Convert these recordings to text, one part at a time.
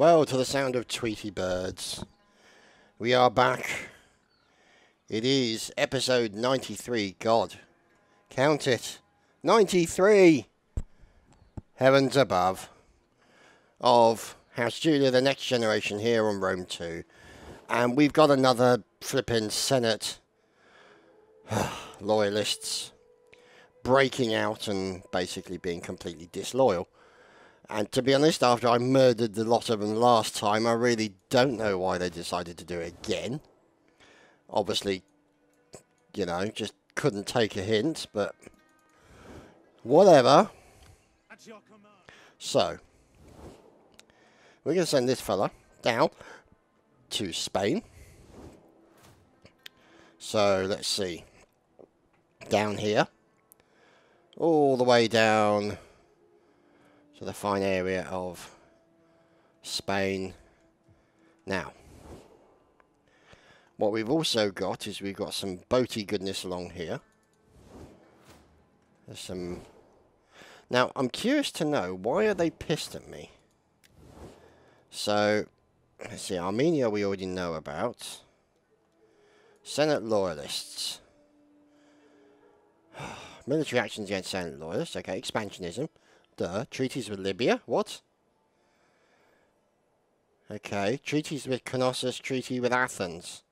Well, to the sound of Tweety birds, we are back. It is episode 93. God, count it. 93! Heavens above. Of House Julia, the next generation here on Rome 2. And we've got another flipping Senate loyalists breaking out and basically being completely disloyal. And to be honest, after I murdered the lot of them last time, I really don't know why they decided to do it again. Obviously, you know, just couldn't take a hint, but whatever. So, we're going to send this fella down to Spain. So, let's see. Down here. All the way down to the fine area of Spain. Now, what we've also got is we've got some boaty goodness along here. There's some... Now, I'm curious to know, why are they pissed at me? So, let's see, Armenia we already know about. Senate loyalists. Military actions against Senate loyalists. Okay, expansionism. Duh. Treaties with Libya. What? Okay. Treaties with Knossos. Treaty with Athens.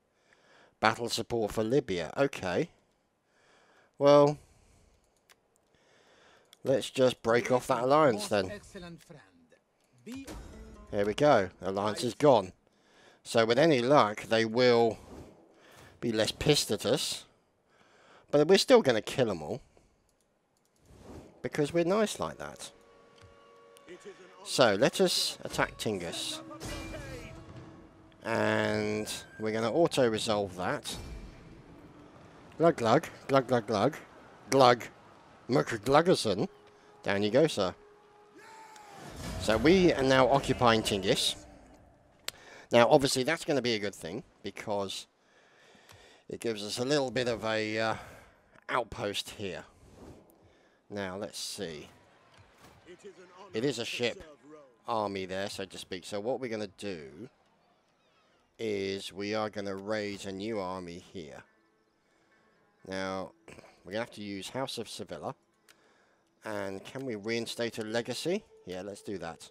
Battle support for Libya. Okay. Well, let's just break off that alliance then. There we go. Alliance is gone. So with any luck, they will be less pissed at us. But we're still going to kill them all. Because we're nice like that. So, let us attack Tingis. And we're going to auto-resolve that. Glug glug, glug glug glug, glug, McGluggerson. Down you go, sir. So we are now occupying Tingis. Now, obviously, that's going to be a good thing, because it gives us a little bit of a outpost here. Now, let's see. It is a ship army there, so to speak. So what we're going to do is we are going to raise a new army here. Now, we're going to have to use House of Sevilla. And can we reinstate a legacy? Yeah, let's do that.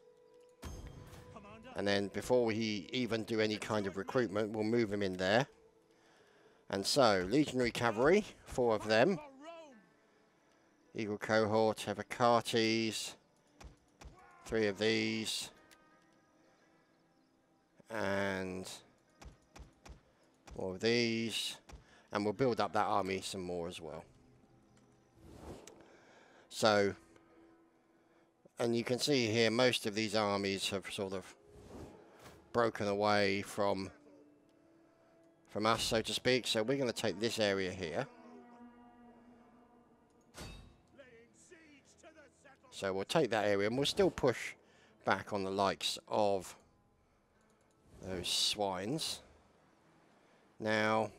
And then before we even do any kind of recruitment, we'll move him in there. And so, Legionary Cavalry, 4 of them. Eagle Cohort, Evocates, 3 of these. And more of these. And we'll build up that army some more as well. So, and you can see here most of these armies have sort of broken away from us, so to speak. So we're going to take this area here. So we'll take that area and we'll still push back on the likes of those swines. Now,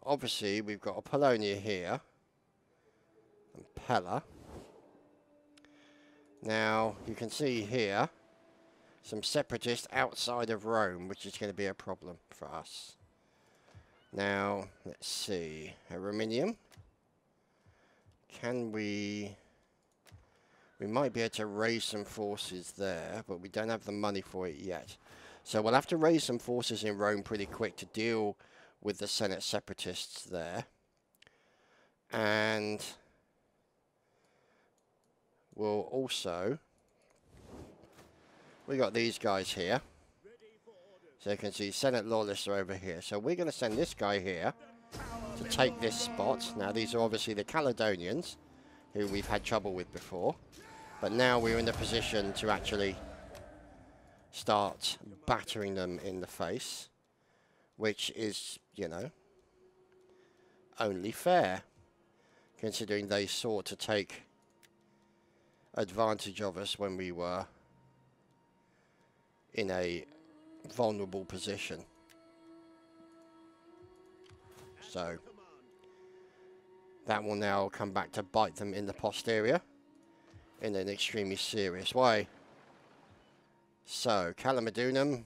obviously we've got Apollonia here and Pella. Now, you can see here some separatists outside of Rome, which is going to be a problem for us. Now, let's see. Arominium. Can we... We might be able to raise some forces there, but we don't have the money for it yet. So we'll have to raise some forces in Rome pretty quick to deal with the Senate separatists there. And we'll also... We got these guys here. So you can see Senate loyalists are over here. So we're going to send this guy here to take this spot. Now these are obviously the Caledonians, who we've had trouble with before. But now we're in the position to actually start battering them in the face. Which is, you know, only fair. Considering they sought to take advantage of us when we were in a vulnerable position. So that will now come back to bite them in the posterior in an extremely serious way. So, Calamidunum.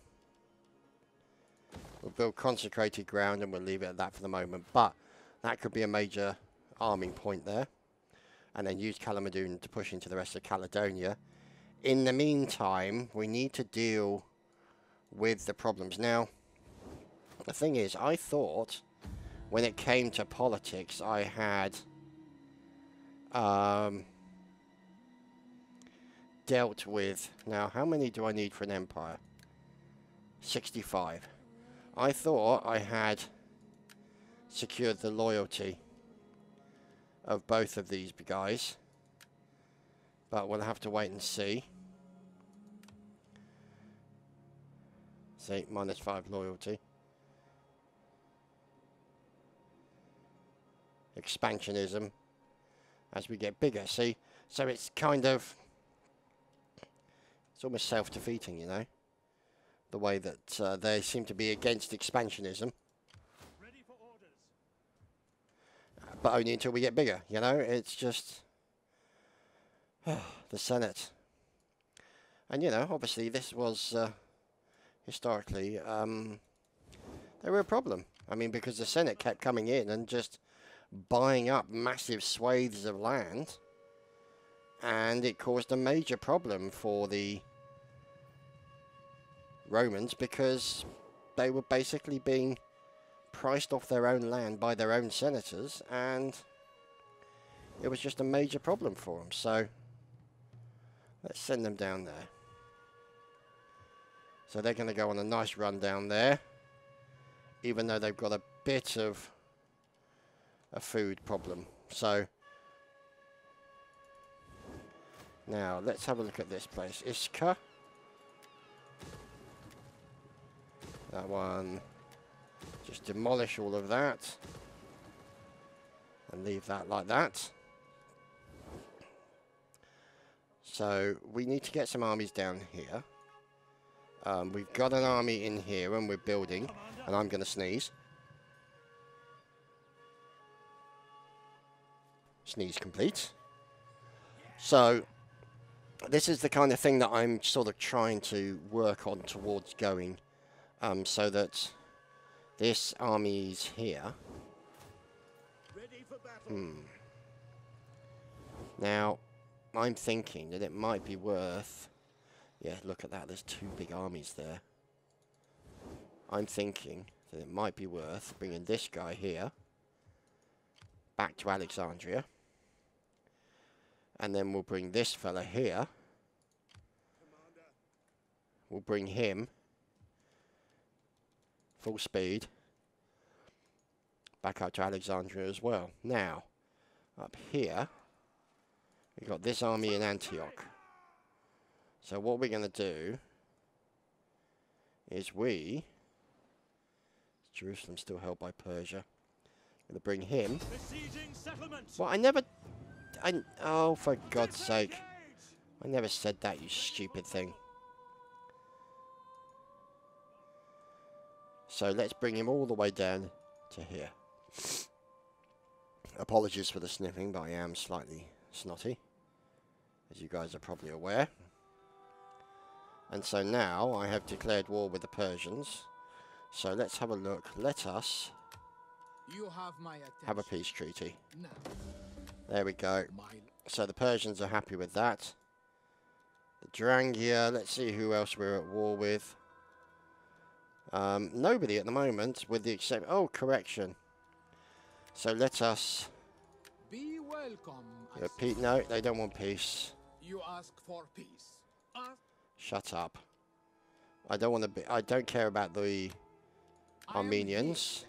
We'll build consecrated ground and we'll leave it at that for the moment. But that could be a major arming point there. And then use Calamidun to push into the rest of Caledonia. In the meantime, we need to deal with the problems. Now, the thing is, I thought when it came to politics, I had dealt with... Now, how many do I need for an empire? 65. I thought I had secured the loyalty of both of these guys, but we'll have to wait and see. See, -5 loyalty. Expansionism as we get bigger. See, so it's kind of, it's almost self-defeating, you know, the way that they seem to be against expansionism. Ready for orders. But only until we get bigger, you know. It's just the Senate. And, you know, obviously this was historically they were a problem. I mean, because the Senate kept coming in and just buying up massive swathes of land, and it caused a major problem for the Romans because they were basically being priced off their own land by their own senators, and it was just a major problem for them. So let's send them down there. So they're going to go on a nice run down there, even though they've got a bit of a food problem. So now let's have a look at this place. Iska. That one. Just demolish all of that and leave that like that. So we need to get some armies down here. We've got an army in here and we're building, and I'm going to sneeze. Sneeze complete. So this is the kind of thing that I'm sort of trying to work on towards going, so that this army's here. Ready for battle. Now, I'm thinking that it might be worth... Yeah, look at that. There's two big armies there. I'm thinking that it might be worth bringing this guy here back to Alexandria. And then we'll bring this fella here. Commander. We'll bring him full speed back up to Alexandria as well. Now, up here, we've got this army in Antioch. So what we're going to do is Jerusalem's still held by Persia. Going to bring him. Besieging settlement. Well, oh, for God's sake. I never said that, you stupid thing. So let's bring him all the way down to here. Apologies for the sniffing, but I am slightly snotty, as you guys are probably aware. And so now I have declared war with the Persians. So let's have a look. Let us have a peace treaty. No. There we go. So the Persians are happy with that. The Drangia, let's see who else we're at war with. Nobody at the moment, with the exception... Oh, correction. So let us... Be welcome. No, they don't want peace. You ask for peace. Shut up. I don't want to be... I don't care about the Armenians.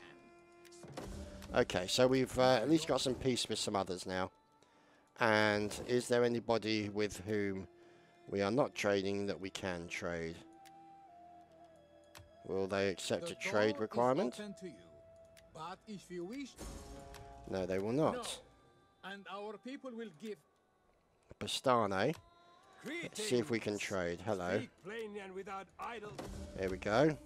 Okay, so we've at least got some peace with some others now. And is there anybody with whom we are not trading that we can trade? Will they accept a trade requirement? But if you wish, No, they will not. no. And our people will give. Bastane. Let's see if we can trade. Hello. Speak plainly and without idle. There we go.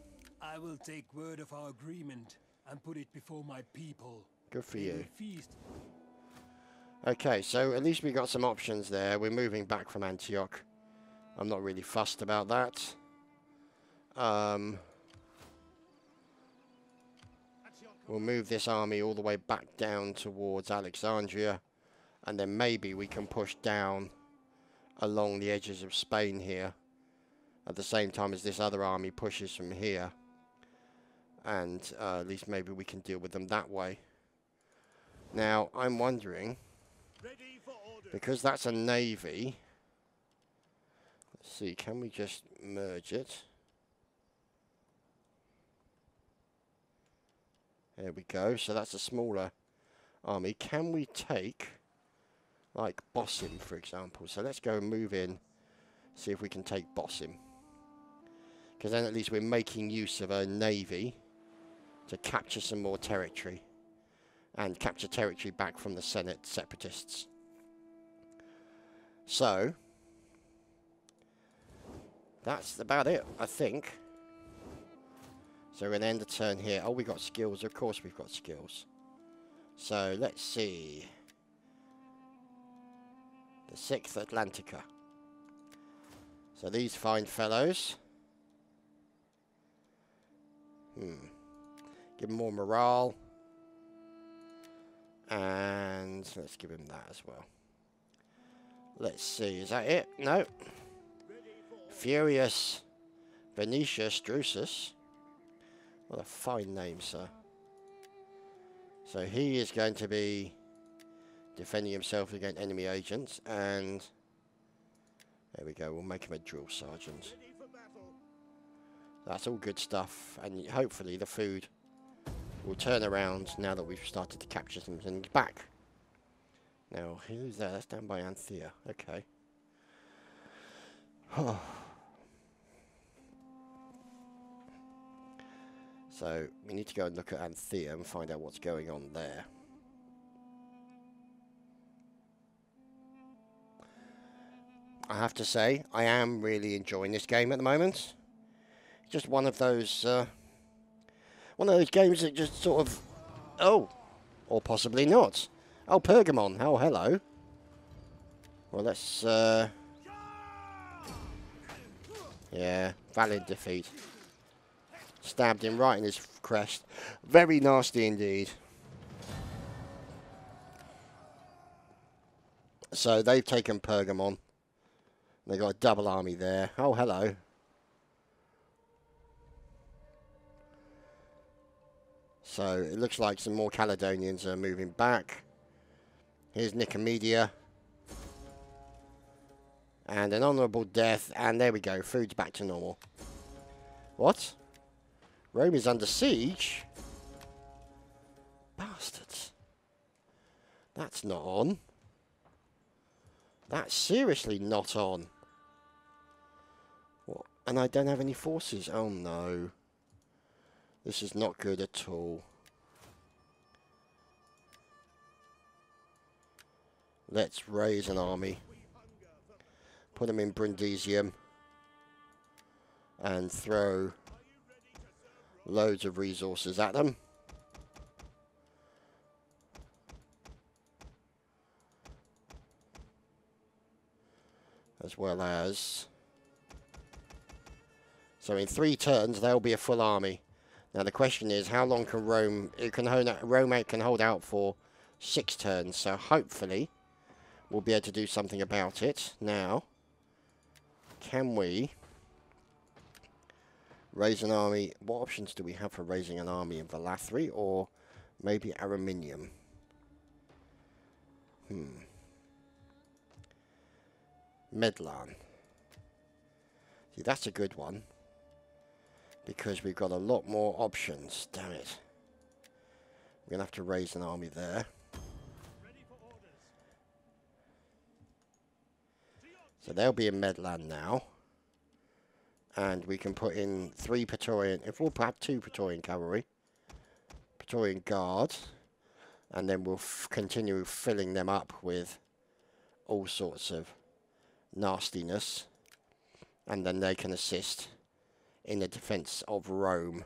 I will take word of our agreement and put it before my people. Good for They will you. feast. Okay, so at least we got some options there. We're moving back from Antioch. I'm not really fussed about that. we'll move this army all the way back down towards Alexandria, and then maybe we can push down along the edges of Spain here at the same time as this other army pushes from here, and at least maybe we can deal with them that way. Now I'm wondering, because that's a navy, let's see, can we just merge it? There we go. So that's a smaller army. Can we take, like, Bossim, for example? So let's go and move in, see if we can take Bossim. Because then at least we're making use of a navy to capture some more territory. And capture territory back from the Senate separatists. So, that's about it, I think. So we're going to end the turn here. Oh, we got skills. Of course we've got skills. So let's see. The 6th Atlantica. So these fine fellows. Give them more morale. And let's give him that as well. Let's see. Is that it? No. Furious Venetius Drusus. What a fine name, sir. So he is going to be defending himself against enemy agents, and there we go, we'll make him a drill sergeant. That's all good stuff, and hopefully the food will turn around now that we've started to capture some things back. Now, who's there? That's down by Anthea. Okay. So, we need to go and look at Anthea and find out what's going on there. I have to say, I am really enjoying this game at the moment. It's just one of those games that just sort of, oh, or possibly not. Oh, Pergamon, oh, hello. Well, let's, yeah, valid defeat. Stabbed him right in his crest. Very nasty indeed. So they've taken Pergamon. They got a double army there. Oh, hello. So it looks like some more Caledonians are moving back. Here's Nicomedia. And an honourable death. And there we go. Food's back to normal. What? Rome is under siege? Bastards. That's not on. That's seriously not on. What? And I don't have any forces. Oh no. This is not good at all. Let's raise an army. Put them in Brundisium. And throw loads of resources at them. As well as... So in 3 turns, there'll be a full army. Now the question is, how long can Rome... Rome can hold out for 6 turns. So hopefully, we'll be able to do something about it. Now, can we... raise an army? What options do we have for raising an army in Valathri or maybe Araminium? Medlan. See, that's a good one. Because we've got a lot more options. Damn it. We're going to have to raise an army there. So they'll be in Medlan now. And we can put in 3 Praetorian, if we'll have 2 Praetorian cavalry, Praetorian guards, and then we'll continue filling them up with all sorts of nastiness, and then they can assist in the defense of Rome.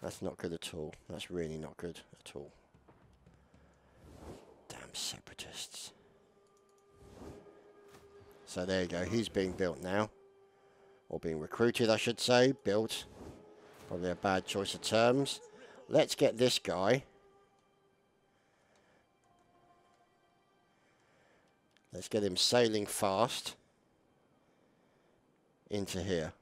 That's not good at all. That's really not good at all. Damn separatists. So there you go, he's being built now. Or being recruited, I should say. Built. Probably a bad choice of terms. Let's get this guy. Let's get him sailing fast into here.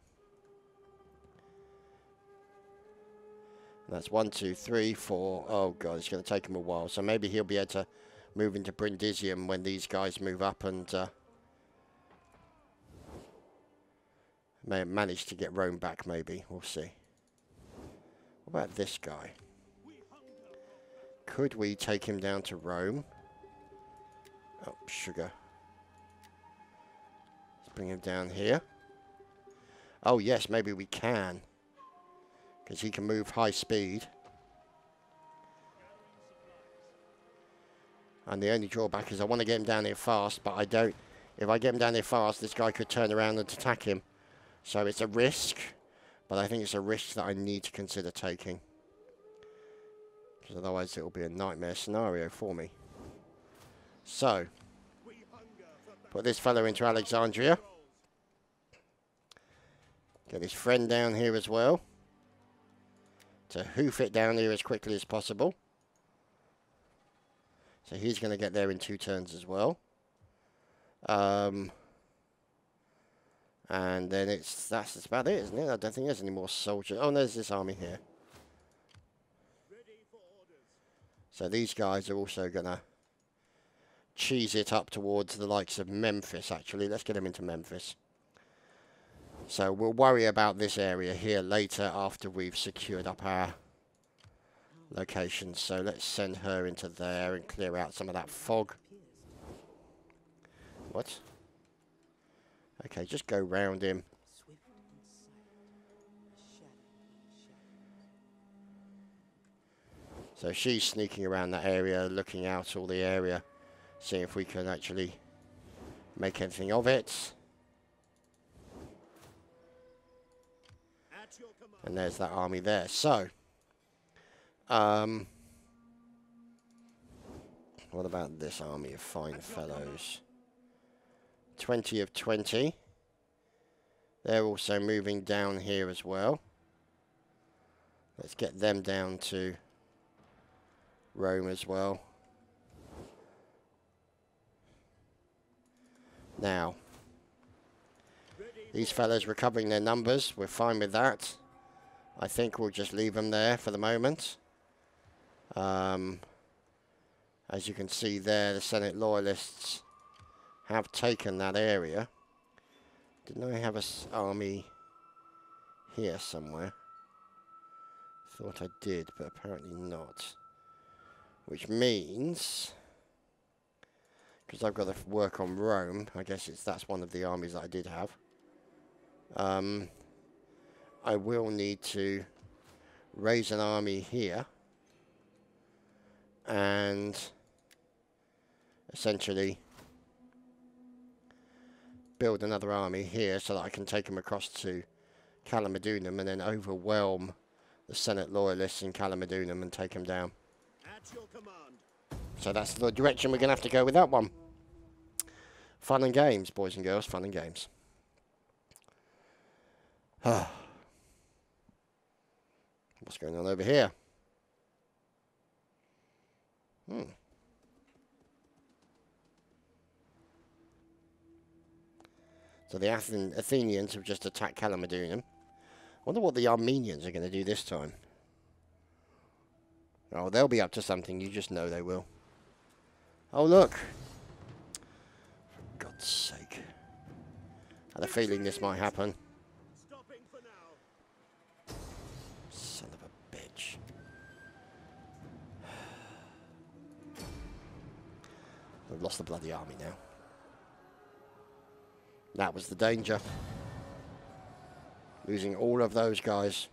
That's 1, 2, 3, 4. Oh god, it's going to take him a while. So maybe he'll be able to move into Brindisium when these guys move up and may manage to get Rome back. Maybe we'll see. What about this guy? Could we take him down to Rome? Oh, sugar. Let's bring him down here. Oh yes, maybe we can. Because he can move high speed. And the only drawback is I want to get him down here fast, but I don't. If I get him down here fast, this guy could turn around and attack him. So it's a risk, but I think it's a risk that I need to consider taking. Because otherwise it will be a nightmare scenario for me. So, put this fellow into Alexandria. Get his friend down here as well. To hoof it down here as quickly as possible. So he's going to get there in 2 turns as well. And then that's about it, isn't it? I don't think there's any more soldiers. Oh, there's this army here. So these guys are also going to cheese it up towards the likes of Memphis, actually. Let's get them into Memphis. So we'll worry about this area here later after we've secured up our locations. So let's send her into there and clear out some of that fog. What? Okay, just go round him. So she's sneaking around that area, looking out all the area, seeing if we can actually make anything of it. And there's that army there. So, what about this army of fine fellows? 20 of 20. They're also moving down here as well. Let's get them down to Rome as well. Now, these fellas recovering their numbers. We're fine with that. I think we'll just leave them there for the moment. As you can see there, the Senate Loyalists have taken that area. Didn't I have an army here somewhere? Thought I did, but apparently not. Which means, because I've got to work on Rome, I guess that's one of the armies that I did have. I will need to raise an army here and essentially build another army here so that I can take them across to Calamodunum and then overwhelm the Senate Loyalists in Calamodunum and take them down. At your command. So that's the direction we're going to have to go with that one. Fun and games, boys and girls, fun and games. What's going on over here? So the Athenians have just attacked Calamodunum. I wonder what the Armenians are going to do this time. Oh, they'll be up to something. You just know they will. Oh, look. For God's sake. I had a feeling this might happen. Son of a bitch. We've lost the bloody army now. That was the danger. Losing all of those guys.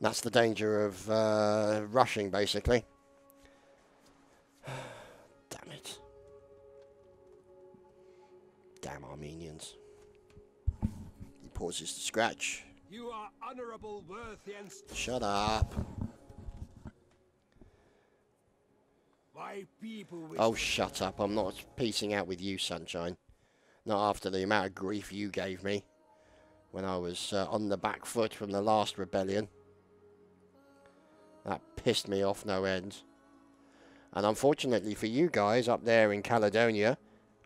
That's the danger of rushing, basically. Damn it. Damn Armenians. He pauses to scratch. You are honorable, worthy, and Shut up. my people wish Oh, for shut up. I'm not piecing out with you, Sunshine. Not after the amount of grief you gave me when I was on the back foot from the last rebellion. That pissed me off no end. And unfortunately for you guys up there in Caledonia,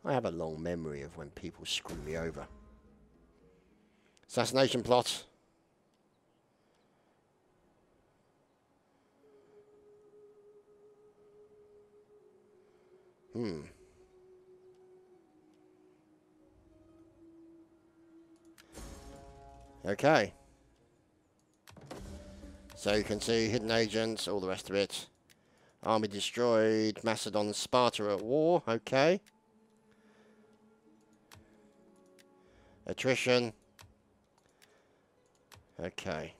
I have a long memory of when people screw me over. Assassination plot. Okay. So you can see hidden agents, all the rest of it. Army destroyed. Macedon and Sparta at war. Okay. Attrition. Okay.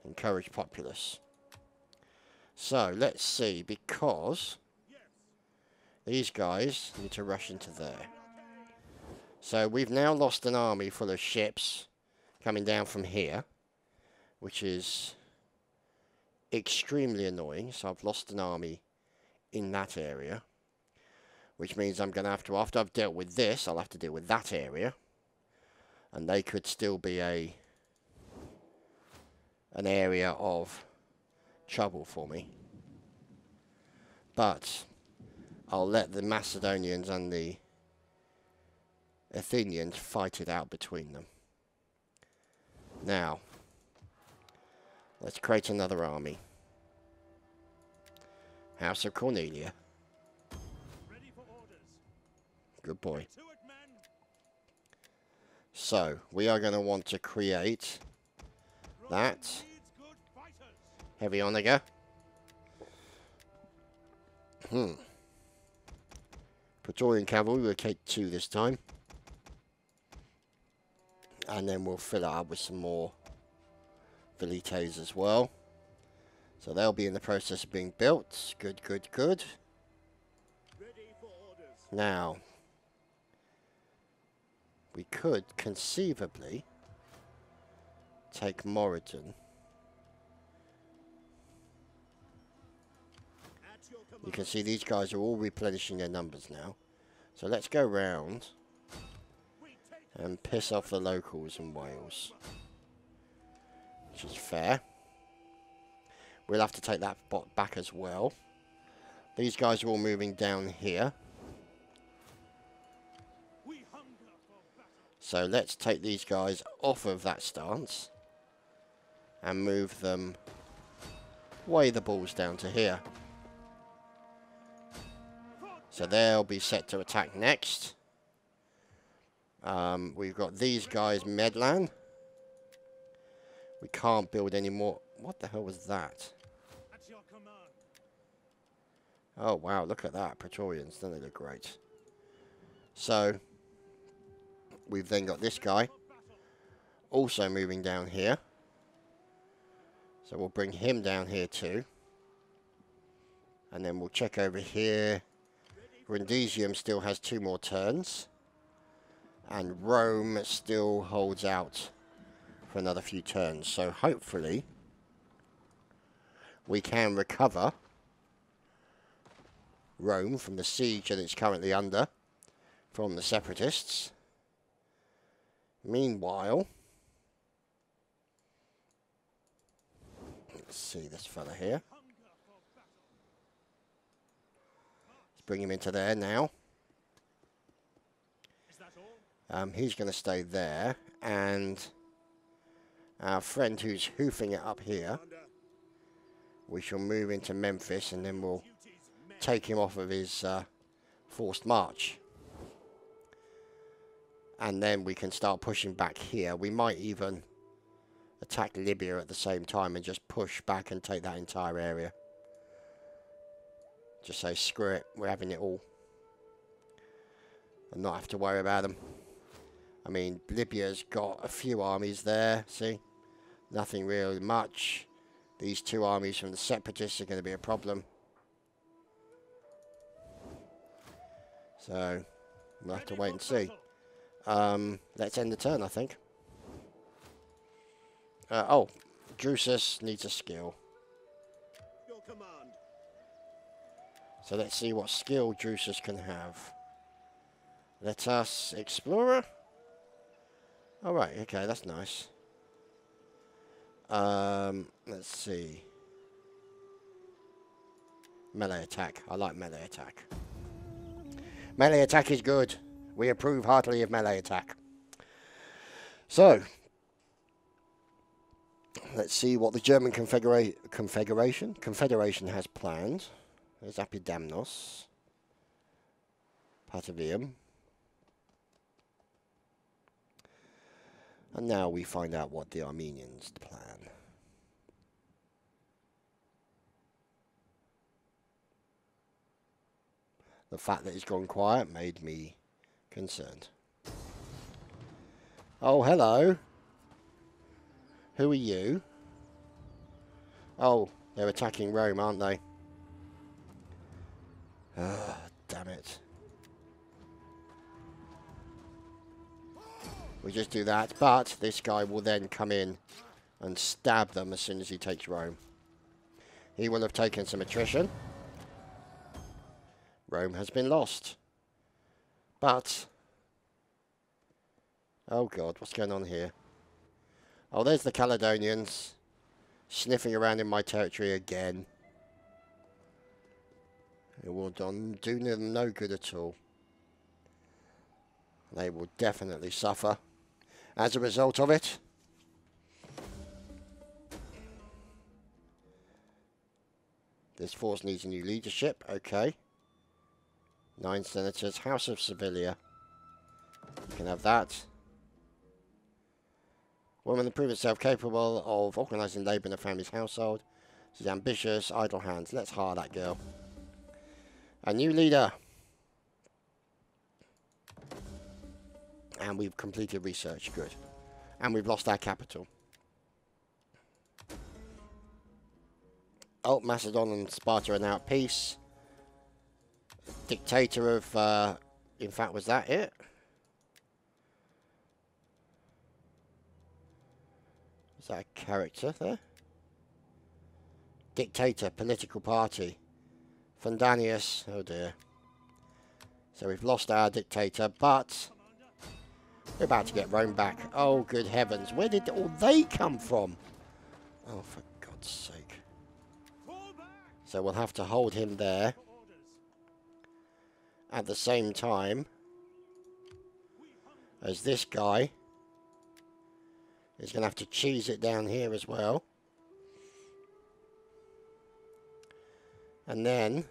Encourage populace. So let's see, because these guys need to rush into there. So we've now lost an army full of ships coming down from here, which is extremely annoying. So I've lost an army in that area, which means I'm going to have to, after I've dealt with this, I'll have to deal with that area. And they could still be an area of trouble for me. But I'll let the Macedonians and the Athenians fight it out between them. Now, let's create another army. House of Cornelia. Ready for orders. Good boy. To it, men. So, we are going to want to create that. Needs good fighters. Heavy onager. Praetorian cavalry, we'll take 2 this time. And then we'll fill it up with some more velites as well. So they'll be in the process of being built. Good, good, good. Ready for orders. Now, we could conceivably take Moradin. At your command. You can see these guys are all replenishing their numbers now. So let's go round We take and piss off the locals in Wales. Which is fair. We'll have to take that bot back as well. These guys are all moving down here. we hunger for battle. So let's take these guys off of that stance and move them way the balls down to here. So they'll be set to attack next. We've got these guys Medlan. We can't build any more. What the hell was that? At your command. Oh wow, look at that. Praetorians, don't they look great? So we've then got this guy also moving down here. So we'll bring him down here too. And then we'll check over here. Brundisium still has 2 more turns. And Rome still holds out for another few turns. So hopefully we can recover Rome from the siege that it's currently under from the separatists. Meanwhile, let's see this fella here. Let's bring him into there now. Is that all? He's going to stay there, and our friend who's hoofing it up here, we shall move into Memphis, and then we'll take him off of his forced march. And then we can start pushing back here. We might even attack Libya at the same time and just push back and take that entire area. Just say, screw it, we're having it all. And not have to worry about them. I mean, Libya's got a few armies there, see? Nothing really much. These 2 armies from the separatists are going to be a problem. So, we'll have to wait and see. Let's end the turn, I think. Oh, Drusus needs a skill. Your command. So let's see what skill Drusus can have. Let us Explorer. Alright, okay, that's nice. Let's see. Melee attack. I like melee attack. Melee attack is good. We approve heartily of melee attack. So, let's see what the German Confederation has planned. There's Epidamnos. Patavium. And now we find out what the Armenians plan. The fact that it's gone quiet made me concerned. Oh, hello. Who are you? Oh, they're attacking Rome, aren't they? Ah, damn it. We just do that, but this guy will then come in and stab them as soon as he takes Rome. He will have taken some attrition. Rome has been lost. But, oh god, what's going on here? Oh, there's the Caledonians sniffing around in my territory again. It will do them no good at all. They will definitely suffer as a result of it. This force needs a new leadership. Okay. 9 senators. House of Sevilla. You can have that. Woman to prove itself capable of organising labour in a family's household. She's ambitious, idle hands. Let's hire that girl. A new leader. And we've completed research. Good. And we've lost our capital. Oh, Macedon and Sparta are now at peace. Dictator of... in fact, was that it? Was that a character there? Dictator, political party. Fundanius. Oh dear. So we've lost our dictator, but... we're about to get Rome back. Oh, good heavens. Where did all they come from? Oh, for God's sake. So we'll have to hold him there. At the same time as this guy is going to have to cheese it down here as well. And then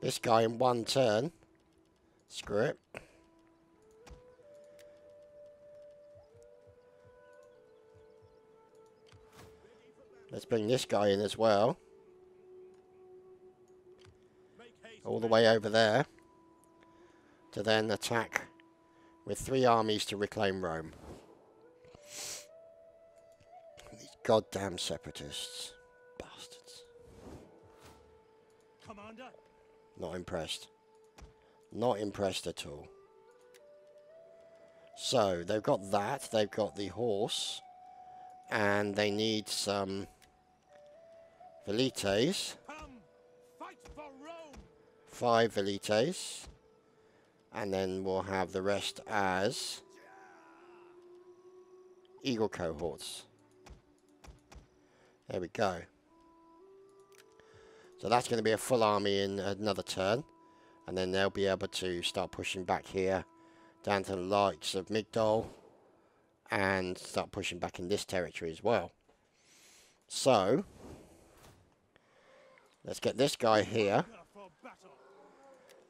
this guy in one turn. Screw it. Let's bring this guy in as well. All the way over there. To then attack with 3 armies to reclaim Rome. These goddamn separatists. Bastards. Commander. Not impressed. Not impressed at all. So, they've got that. They've got the horse. And they need some... velites. Come, fight for Rome. 5 velites. And then we'll have the rest as eagle cohorts. There we go. So that's going to be a full army in another turn. And then they'll be able to start pushing back here. Down to the likes of Migdol. And start pushing back in this territory as well. So... let's get this guy here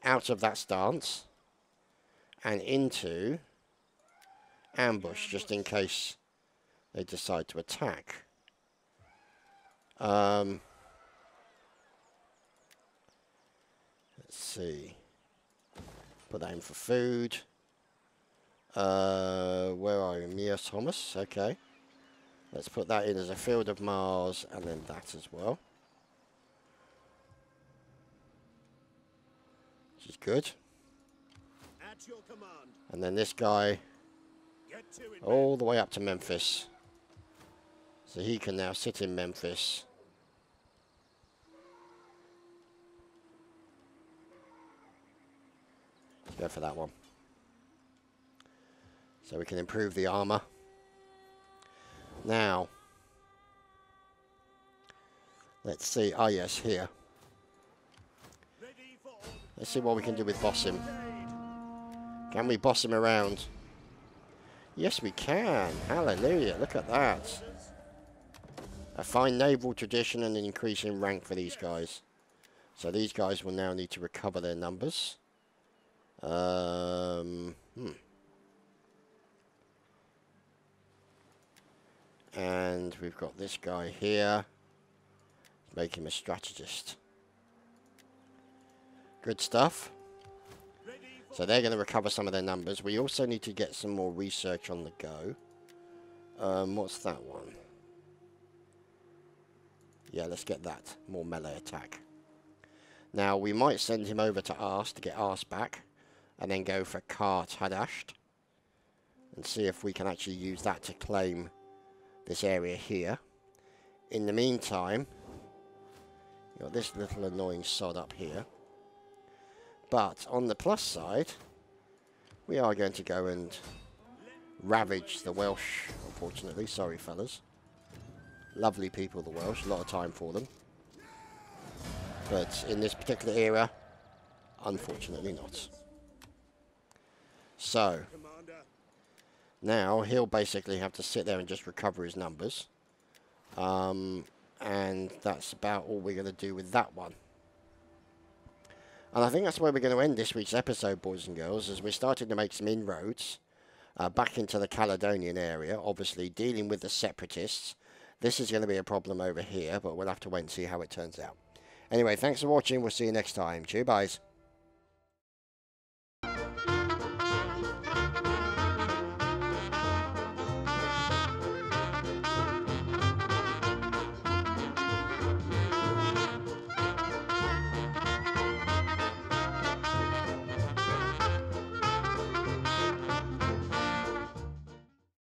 out of that stance and into ambush just in case they decide to attack. Let's see. Put that in for food. Where are you? Mios Thomas. Okay. Let's put that in as a field of Mars and then that as well. Which is good. At your command. And then this guy Get to it, all the way up to Memphis. So he can now sit in Memphis Go for that one. So we can improve the armor. Now, let's see. Ah, yes, here. Let's see what we can do with boss him. Can we boss him around? Yes, we can. Hallelujah. Look at that. A fine naval tradition and an increase in rank for these guys. So these guys will now need to recover their numbers. And we've got this guy here. Make him a strategist. Good stuff. So they're going to recover some of their numbers. We also need to get some more research on the go. What's that one? Yeah, let's get that. More melee attack. Now, we might send him over to Ars to get Ars back. And then go for Chadtopia. And see if we can actually use that to claim this area here. In the meantime, you've got this little annoying sod up here. But on the plus side, we are going to go and ravage the Welsh, unfortunately. Sorry, fellas. Lovely people, the Welsh. A lot of time for them. But in this particular era, unfortunately not. So, now he'll basically have to sit there and just recover his numbers. And that's about all we're going to do with that one. And I think that's where we're going to end this week's episode, boys and girls, as we're starting to make some inroads back into the Caledonian area, obviously dealing with the separatists. This is going to be a problem over here, but we'll have to wait and see how it turns out. Anyway, thanks for watching. We'll see you next time. Cheers, guys.